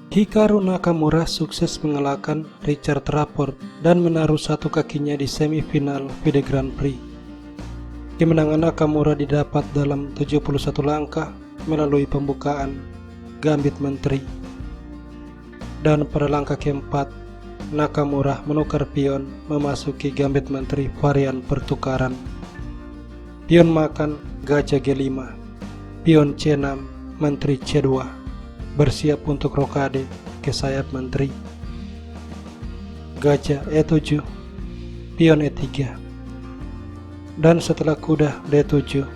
Hikaru Nakamura sukses mengalahkan Richard Rapport dan menaruh satu kakinya di semifinal FIDE Grand Prix. Kemenangan Nakamura didapat dalam 71 langkah melalui pembukaan Gambit Menteri. Dan pada langkah keempat, Nakamura menukar pion memasuki Gambit Menteri varian pertukaran. Pion makan gajah G5, pion C6 Menteri C2, bersiap untuk rokade ke sayap menteri. Gajah E7, pion E3. Dan setelah kuda D7,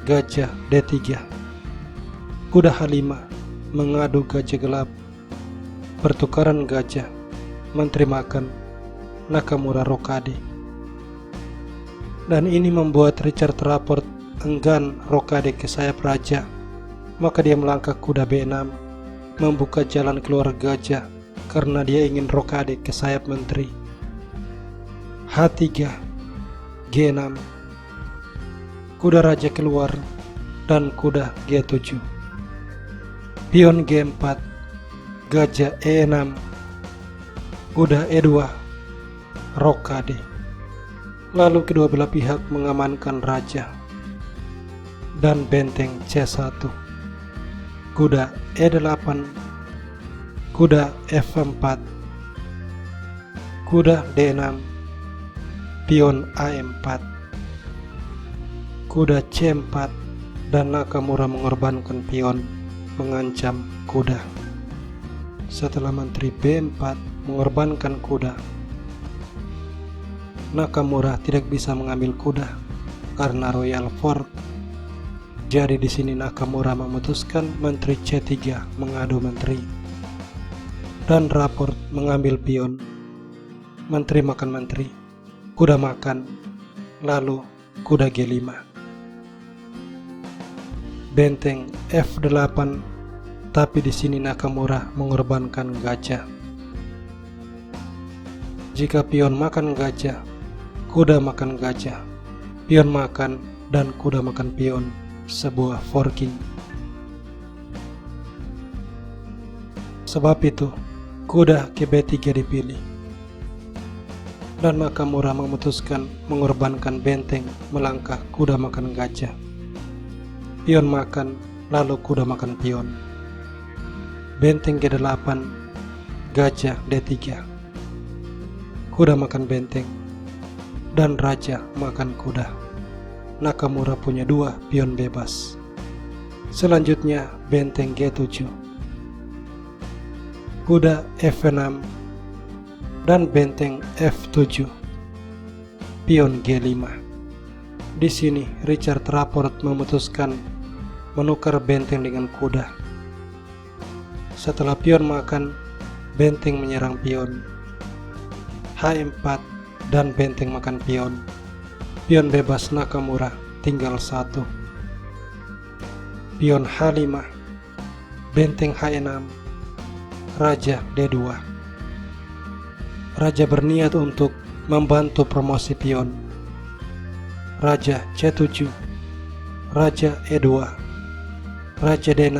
gajah D3. Kuda H5 mengadu gajah gelap. Pertukaran gajah, menteri makan, Nakamura rokade. Dan ini membuat Richard Rapport enggan rokade ke sayap raja. Maka dia melangkah kuda B6, membuka jalan keluar gajah karena dia ingin rokade ke sayap menteri. H3, G6, kuda raja keluar dan kuda G7. Pion G4, gajah E6, kuda E2, rokade. Lalu kedua belah pihak mengamankan raja. Dan benteng C1, kuda E8, kuda F4, kuda D6, pion A4, kuda C4, dan Nakamura mengorbankan pion mengancam kuda. Setelah menteri B4 mengorbankan kuda, Nakamura tidak bisa mengambil kuda karena royal fork. Jadi di sini Nakamura memutuskan menteri C3 mengadu menteri. Dan Rapport mengambil pion. Menteri makan menteri, kuda makan, lalu kuda G5. Benteng F8, tapi di sini Nakamura mengorbankan gajah. Jika pion makan gajah, kuda makan gajah, pion makan, dan kuda makan pion, sebuah forking. Sebab itu, kuda ke B3 dipilih. Dan Nakamura memutuskan mengorbankan benteng melangkah kuda makan gajah. Pion makan, lalu kuda makan pion. Benteng G8, gajah D3. Kuda makan benteng, dan raja makan kuda. Nakamura punya 2 pion bebas. Selanjutnya benteng G7, kuda F6, dan benteng F7, pion G5. Di sini Richard Rapport memutuskan menukar benteng dengan kuda. Setelah pion makan, benteng menyerang pion. H4 dan benteng makan pion. Pion bebas Nakamura tinggal 1. Pion H5, benteng H6, raja D2. Raja berniat untuk membantu promosi pion. Raja C7, raja E2, raja D6,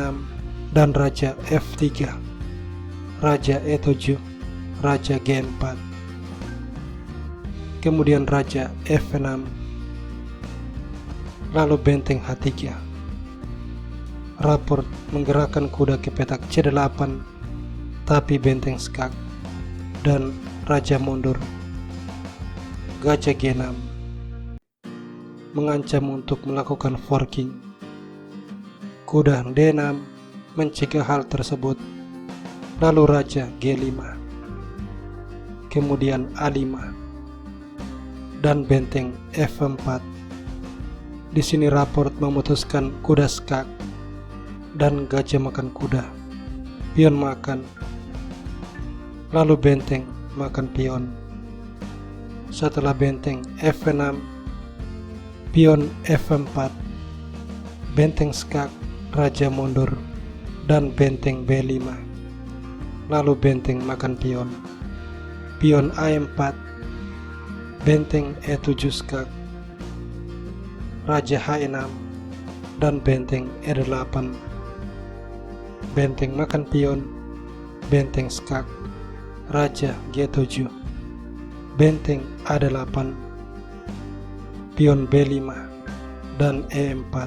dan raja F3, raja E7, raja G4. Kemudian raja F6, lalu benteng H3. Rapport menggerakkan kuda ke petak C8, tapi benteng skak, dan raja mundur. Gajah G6 mengancam untuk melakukan forking. Kuda D6 mencegah hal tersebut, lalu raja G5, kemudian A5, dan benteng F4. Di sini Rapport memutuskan kuda skak dan gajah makan kuda. Pion makan, lalu benteng makan pion. Setelah benteng F6, pion F4, benteng skak, raja mundur, dan benteng B5. Lalu benteng makan pion. Pion A4, benteng E7 skak, raja H6, dan benteng E8. Benteng makan pion, benteng skak, raja G7, benteng A8, pion B5 dan E4,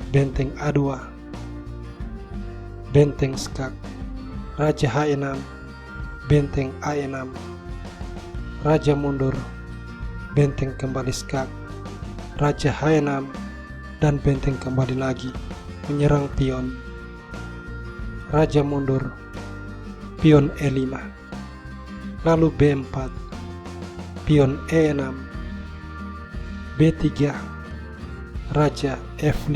benteng A2, benteng skak, raja H6, benteng A6, raja mundur, benteng kembali skak, raja H6, dan benteng kembali lagi menyerang pion, raja mundur, pion E5, lalu B4, pion E6, B3, raja F5.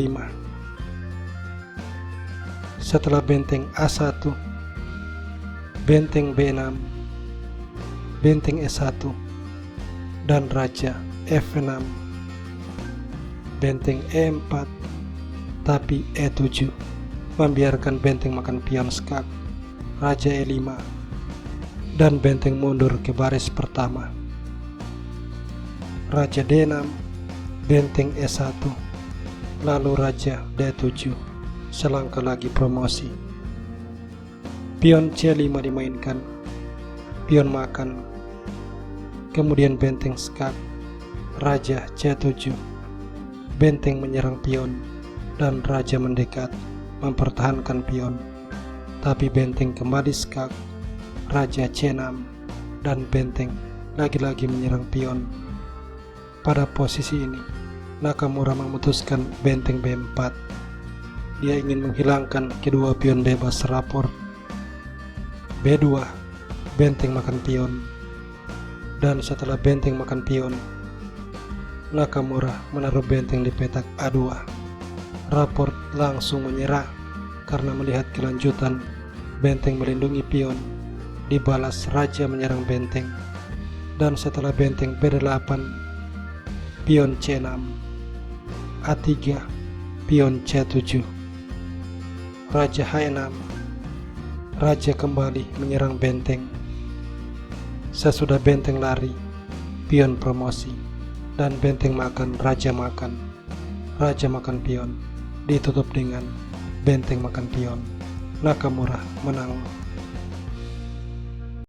Setelah benteng A1, benteng B6, benteng E1, dan raja F6, benteng E4, tapi E7 membiarkan benteng makan pion skak, raja E5, dan benteng mundur ke baris pertama, raja D6, benteng E1, lalu raja D7, selangkah lagi promosi. Pion C5 dimainkan, pion makan, kemudian benteng skak, raja C7, benteng menyerang pion, dan raja mendekat mempertahankan pion, tapi benteng kembali skak, raja C6, dan benteng lagi-lagi menyerang pion. Pada posisi ini, Nakamura memutuskan benteng B4. Dia ingin menghilangkan kedua pion bebas rapor. B2, benteng makan pion. Dan setelah benteng makan pion, Nakamura menaruh benteng di petak A2. Rapor langsung menyerah karena melihat kelanjutan benteng melindungi pion. Dibalas raja menyerang benteng. Dan setelah benteng B8, pion C6, A3, pion C7, raja H6, raja kembali menyerang benteng. Sesudah benteng lari, pion promosi, dan benteng makan, raja makan pion, ditutup dengan benteng makan pion. Nakamura menang.